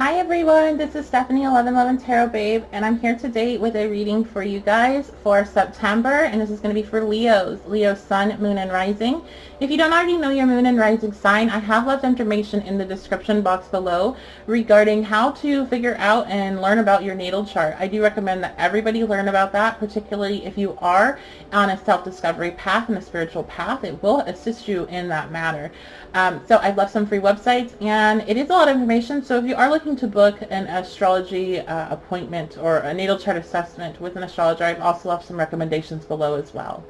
Hi everyone, this is Stephanie 1111 Tarot Babe, and I'm here today with a reading for you guys for September, and this is going to be for Leo's Sun, Moon, and Rising. If you don't already know your Moon and Rising sign, I have left information in the description box below regarding how to figure out and learn about your natal chart. I do recommend that everybody learn about that, particularly if you are on a self-discovery path and a spiritual path. It will assist you in that matter. So I've left some free websites, and it is a lot of information, so if you are looking to book an astrology appointment or a natal chart assessment with an astrologer, I've also left some recommendations below as well.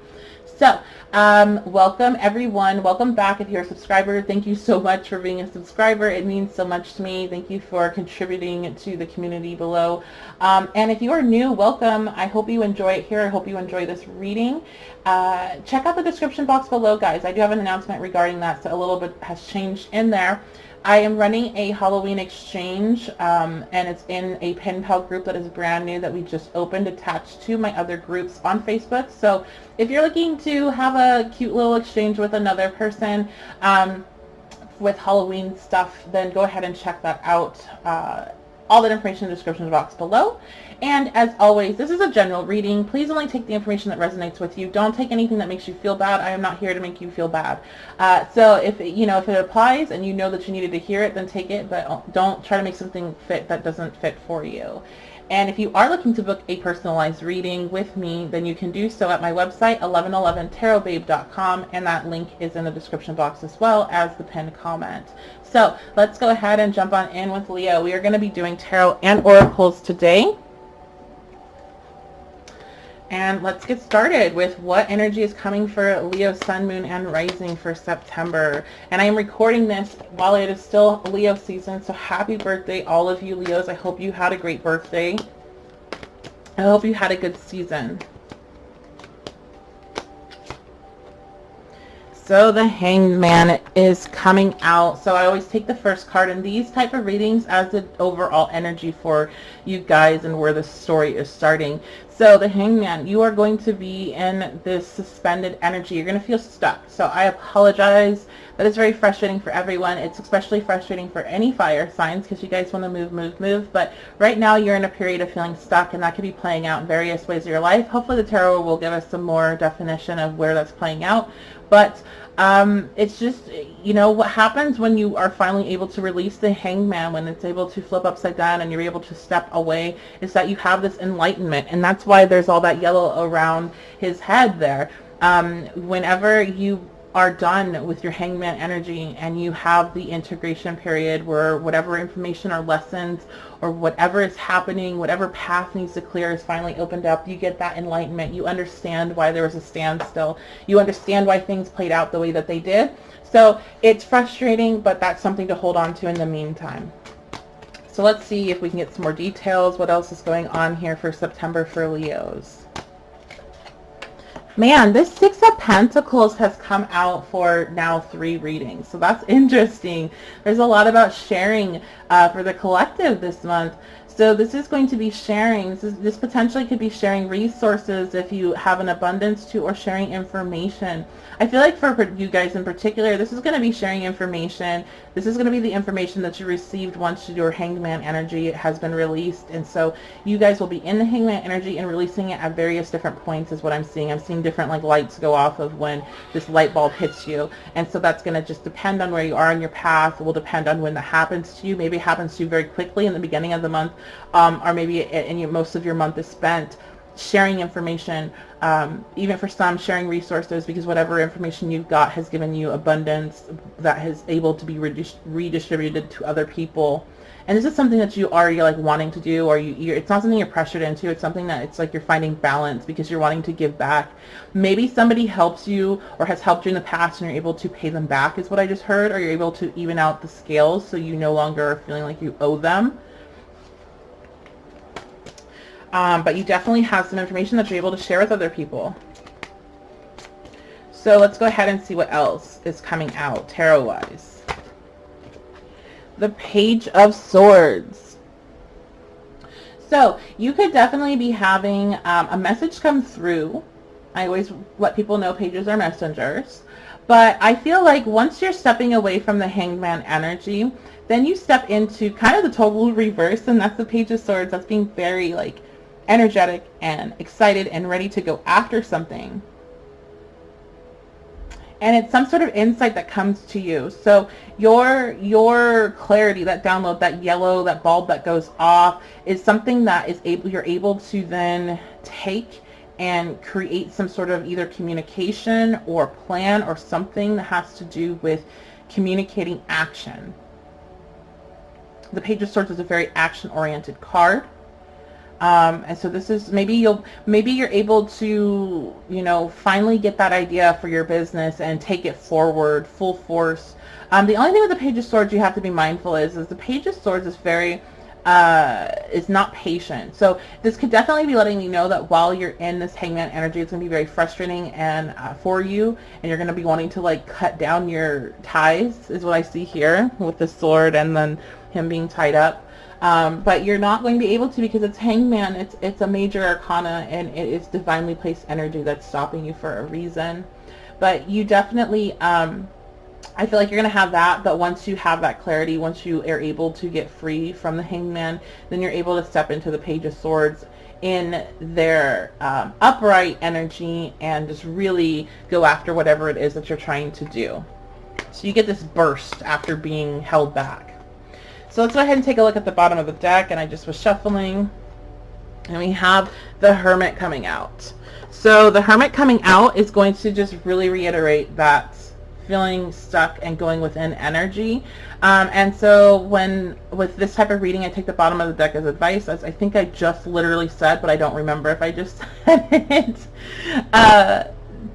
So, welcome everyone. Welcome back if you're a subscriber. Thank you so much for being a subscriber. It means so much to me. Thank you for contributing to the community below. And if you are new, welcome. I hope you enjoy it here. I hope you enjoy this reading. Check out the description box below, guys. I do have an announcement regarding that, so a little bit has changed in there. I am running a Halloween exchange, and it's in a pen pal group that is brand new that we just opened, attached to my other groups on Facebook. So if you're looking to have a cute little exchange with another person with Halloween stuff, then go ahead and check that out. All that information in the description box below. And as always, this is a general reading. Please only take the information that resonates with you. Don't take anything that makes you feel bad. I am not here to make you feel bad. So if if it applies and you know that you needed to hear it, then take it, but don't try to make something fit that doesn't fit for you. And if you are looking to book a personalized reading with me, then you can do so at my website, 1111tarotbabe.com, and that link is in the description box as well as the pinned comment. So let's go ahead and jump on in with Leo. We are going to be doing tarot and oracles today. And let's get started with what energy is coming for Leo, Sun, Moon, and Rising for September. And I am recording this while it is still Leo season, so happy birthday, all of you Leos. I hope you had a great birthday. I hope you had a good season. So the Hanged Man is coming out. So I always take the first card in these type of readings as the overall energy for you guys and where the story is starting. So the Hanged Man, you are going to be in this suspended energy. You're going to feel stuck. So I apologize. That is very frustrating for everyone. It's especially frustrating for any fire signs because you guys want to move. But right now you're in a period of feeling stuck, and that could be playing out in various ways of your life. Hopefully the tarot will give us some more definition of where that's playing out. But it's just, what happens when you are finally able to release the Hanged Man, when it's able to flip upside down and you're able to step away, is that you have this enlightenment. And that's why there's all that yellow around his head there. Whenever you are done with your Hanged Man energy and you have the integration period where whatever information or lessons or whatever is happening, whatever path needs to clear is finally opened up, you get that enlightenment. You understand why there was a standstill. You understand why things played out the way that they did. So it's frustrating, but that's something to hold on to in the meantime. So let's see if we can get some more details. What else is going on here for September for Leos? Man, this Six of Pentacles has come out for now 3 readings. So that's interesting. There's a lot about sharing for the collective this month. So this is going to be sharing. This potentially could be sharing resources if you have an abundance to, or sharing information. I feel like for you guys in particular, this is going to be sharing information. This is going to be the information that you received once your Hanged Man energy has been released. And so you guys will be in the Hanged Man energy and releasing it at various different points is what I'm seeing. I'm seeing different lights go off of when this light bulb hits you. And so that's going to just depend on where you are on your path. It will depend on when that happens to you. Maybe it happens to you very quickly in the beginning of the month, or maybe most of your month is spent sharing information, even for some sharing resources, because whatever information you've got has given you abundance that is able to be redistributed to other people. And this is something that you're like wanting to do, or it's not something you're pressured into. It's something that it's like you're finding balance because you're wanting to give back. Maybe somebody helps you or has helped you in the past and you're able to pay them back is what I just heard, or you're able to even out the scales so you no longer are feeling like you owe them. But you definitely have some information that you're able to share with other people. So let's go ahead and see what else is coming out tarot-wise. The Page of Swords. So you could definitely be having a message come through. I always let people know pages are messengers. But I feel like once you're stepping away from the Hanged Man energy, Then you step into kind of the total reverse, and that's the Page of Swords. That's being very like energetic and excited and ready to go after something. And it's some sort of insight that comes to you. So your clarity, that download, that yellow, that bulb that goes off, is something that you're able to then take and create some sort of either communication or plan or something that has to do with communicating action. The Page of Swords is a very action-oriented card. And so this is, maybe you're able to, you know, finally get that idea for your business and take it forward full force. The only thing with the Page of Swords you have to be mindful is the Page of Swords is very, is not patient. So this could definitely be letting you know that while you're in this Hangman energy, it's going to be very frustrating and for you, and you're going to be wanting to like cut down your ties, is what I see here with the sword and then him being tied up. But you're not going to be able to, because it's Hangman. It's a major arcana, and it is divinely placed energy that's stopping you for a reason. But you definitely, I feel like you're going to have that, but once you have that clarity, once you are able to get free from the Hangman, then you're able to step into the Page of Swords in their upright energy and just really go after whatever it is that you're trying to do. So you get this burst after being held back. So let's go ahead and take a look at the bottom of the deck, and I just was shuffling, and we have the Hermit coming out. So the Hermit coming out is going to just really reiterate that feeling stuck and going within energy. And so with this type of reading, I take the bottom of the deck as advice, as I think I just literally said, but I don't remember if I just said it.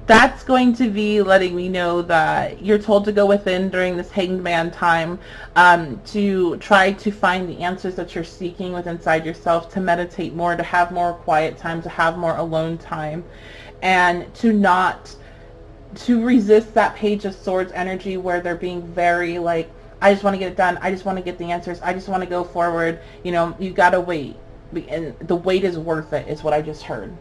That's going to be letting me know that you're told to go within during this Hanged Man time, to try to find the answers that you're seeking within inside yourself, to meditate more, to have more quiet time, to have more alone time, and to resist that Page of Swords energy where they're being very like, I just want to get it done, I just want to get the answers, I just want to go forward. You know, you gotta wait, and the wait is worth it, is what I just heard.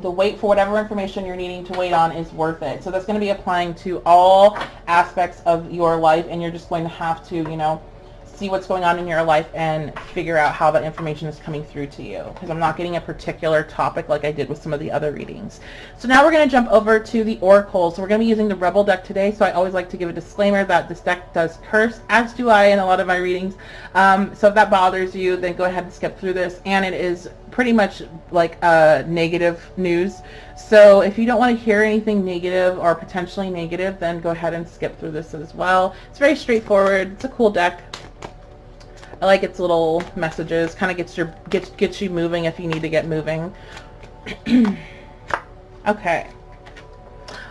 The wait for whatever information you're needing to wait on is worth it. So that's going to be applying to all aspects of your life, and you're just going to have to, you know, see what's going on in your life and figure out how that information is coming through to you, because I'm not getting a particular topic like I did with some of the other readings. So now we're going to jump over to the Oracle. So we're going to be using the Rebel deck today, so I always like to give a disclaimer that this deck does curse, as do I in a lot of my readings. So if that bothers you, then go ahead and skip through this, and it is pretty much like negative news. So if you don't want to hear anything negative or potentially negative, then go ahead and skip through this as well. It's very straightforward. It's a cool deck. I like its little messages. Kind of gets you moving if you need to get moving. Okay.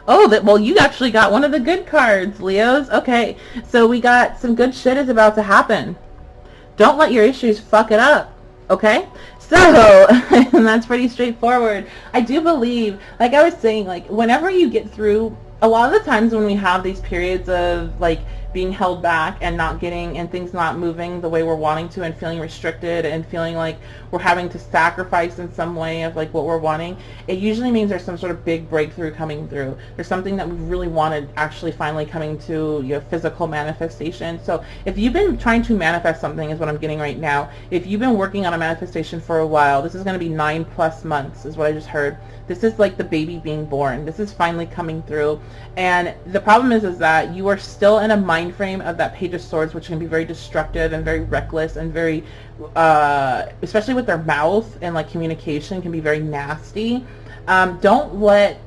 Oh, well, you actually got one of the good cards, Leos. Okay, so we got some good shit is about to happen. Don't let your issues fuck it up. Okay, so and that's pretty straightforward. I do believe, like I was saying, like whenever you get through, a lot of the times when we have these periods of like being held back and not getting, and things not moving the way we're wanting to, and feeling restricted and feeling like we're having to sacrifice in some way of like what we're wanting, it usually means there's some sort of big breakthrough coming through. There's something that we really wanted actually finally coming to, you know, physical manifestation. So if you've been trying to manifest something, is what I'm getting right now. If you've been working on a manifestation for a while, this is going to be 9+ months is what I just heard. This is like the baby being born. This is finally coming through. And the problem is that you are still in a mind frame of that Page of Swords, which can be very destructive and very reckless and very, especially with their mouth and like communication, can be very nasty. Don't let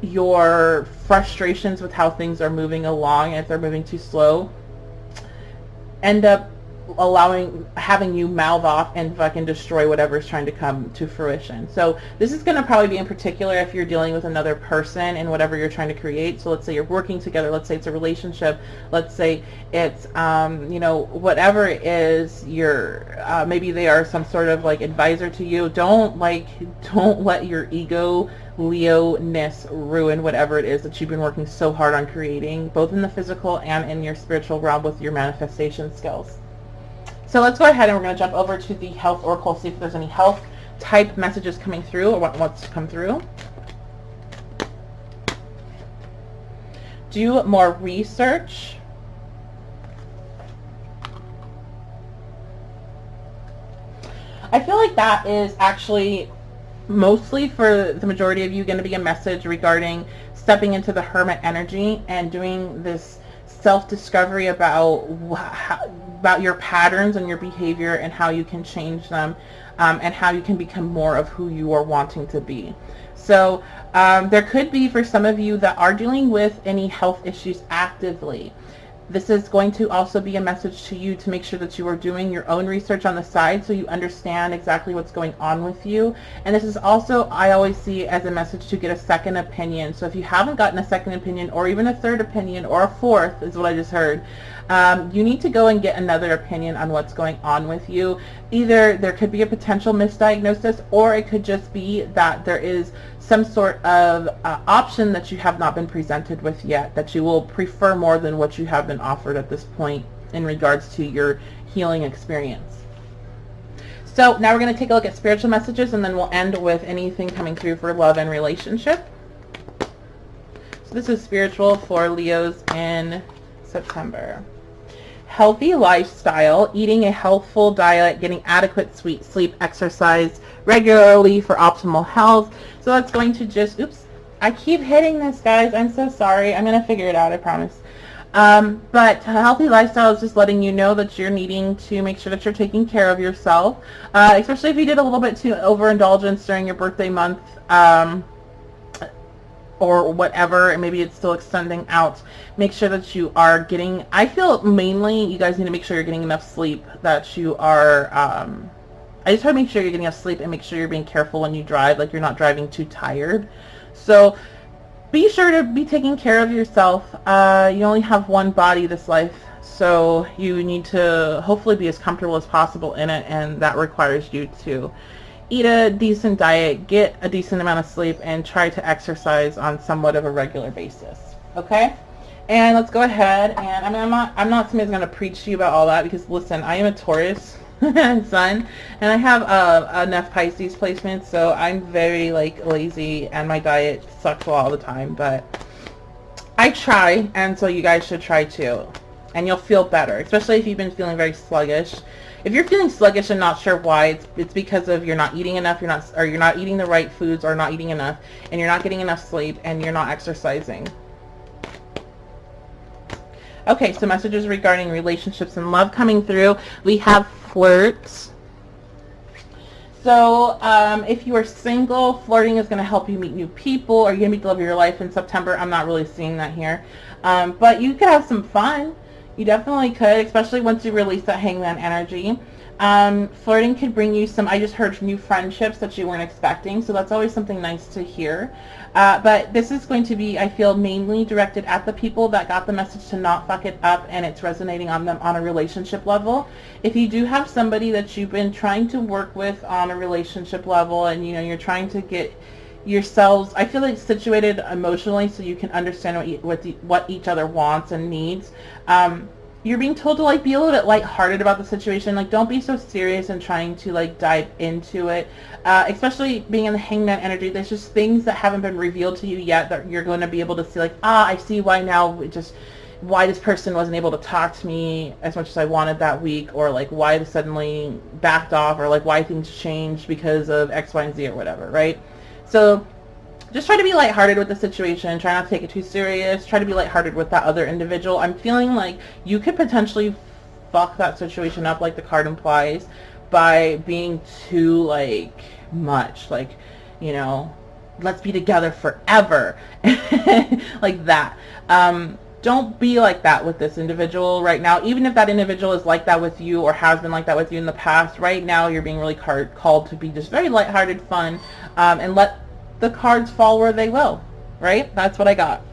your frustrations with how things are moving along, if they're moving too slow, end up having you mouth off and fucking destroy whatever's trying to come to fruition. So this is going to probably be in particular if you're dealing with another person in whatever you're trying to create. So let's say you're working together, let's say it's a relationship, let's say it's you know, whatever it is, you're maybe they are some sort of like advisor to you. Don't let your ego Leo-ness ruin whatever it is that you've been working so hard on creating, both in the physical and in your spiritual realm with your manifestation skills. So let's go ahead and we're going to jump over to the Health Oracle, see if there's any health type messages coming through or what wants to come through. Do more research. I feel like that is actually mostly for the majority of you going to be a message regarding stepping into the hermit energy and doing this self-discovery about your patterns and your behavior and how you can change them, and how you can become more of who you are wanting to be. So there could be, for some of you that are dealing with any health issues actively, this is going to also be a message to you to make sure that you are doing your own research on the side so you understand exactly what's going on with you. And this is also, I always see as a message to get a second opinion. So if you haven't gotten a second opinion, or even a third opinion, or a fourth, is what I just heard, you need to go and get another opinion on what's going on with you. Either there could be a potential misdiagnosis, or it could just be that there is some sort of option that you have not been presented with yet that you will prefer more than what you have been offered at this point in regards to your healing experience. So now we're going to take a look at spiritual messages, and then we'll end with anything coming through for love and relationship. So this is spiritual for Leos in September. Healthy lifestyle, eating a healthful diet, getting adequate sleep, exercise regularly for optimal health. So that's going to just, oops, I keep hitting this, guys. I'm so sorry. I'm going to figure it out, I promise. But a healthy lifestyle is just letting you know that you're needing to make sure that you're taking care of yourself, especially if you did a little bit too overindulgence during your birthday month, or whatever, and maybe it's still extending out. Make sure that you are getting, I feel mainly you guys need to make sure you're getting enough sleep, that you are, I just try to make sure you're getting enough sleep, and make sure you're being careful when you drive, like you're not driving too tired. So be sure to be taking care of yourself. You only have one body this life, so you need to hopefully be as comfortable as possible in it, and that requires you to eat a decent diet, get a decent amount of sleep, and try to exercise on somewhat of a regular basis. Okay? And let's go ahead, and I mean, I'm not somebody who's going to preach to you about all that, because listen, I am a Taurus sun, and I have enough Pisces placements, so I'm very like lazy, and my diet sucks all the time, but I try, and so you guys should try too, and you'll feel better, especially if you've been feeling very sluggish. If you're feeling sluggish and not sure why, it's because of you're not eating enough, you're not eating the right foods, or not eating enough, and you're not getting enough sleep, and you're not exercising. Okay, so messages regarding relationships and love coming through. We have flirts. So if you are single, flirting is going to help you meet new people, or you're going to meet the love of your life in September. I'm not really seeing that here. But you could have some fun. You definitely could, especially once you release that hangman energy. Flirting could bring you some, I just heard, new friendships that you weren't expecting, so that's always something nice to hear. But this is going to be, I feel, mainly directed at the people that got the message to not fuck it up, and it's resonating on them on a relationship level. If you do have somebody that you've been trying to work with on a relationship level, and you know you're trying to get yourselves, I feel like, situated emotionally so you can understand what each other wants and needs, you're being told to like be a little bit lighthearted about the situation. Like, don't be so serious and trying to like dive into it, especially being in the hangman energy. There's just things that haven't been revealed to you yet that you're going to be able to see, like, I see why now, why this person wasn't able to talk to me as much as I wanted that week, or like why they suddenly backed off, or like why things changed because of X, Y, and Z, or whatever, right? So just try to be lighthearted with the situation. Try not to take it too serious. Try to be lighthearted with that other individual. I'm feeling like you could potentially fuck that situation up, like the card implies, by being too like much, like, you know, let's be together forever, like that. Don't be like that with this individual right now. Even if that individual is like that with you, or has been like that with you in the past, right now you're being really called to be just very lighthearted, fun, and let the cards fall where they will, right? That's what I got.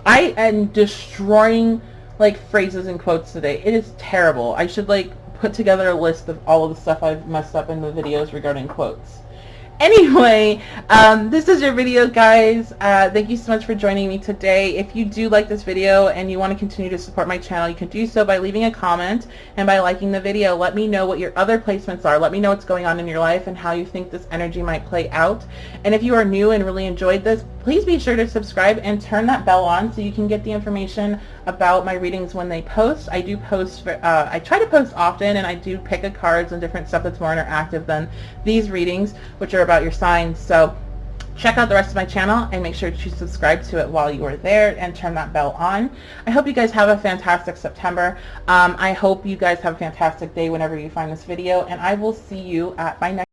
I am destroying like phrases and quotes today. It is terrible. I should like put together a list of all of the stuff I've messed up in the videos regarding quotes. Anyway, this is your video, guys. Thank you so much for joining me today. If you do like this video and you want to continue to support my channel, you can do so by leaving a comment and by liking the video. Let me know what your other placements are. Let me know what's going on in your life and how you think this energy might play out. And if you are new and really enjoyed this, please be sure to subscribe and turn that bell on so you can get the information about my readings when they post. I do post, I try to post often, and I do pick a cards and different stuff that's more interactive than these readings, which are about your signs. So check out the rest of my channel and make sure to subscribe to it while you are there and turn that bell on. I hope you guys have a fantastic September. I hope you guys have a fantastic day whenever you find this video, and I will see you at my next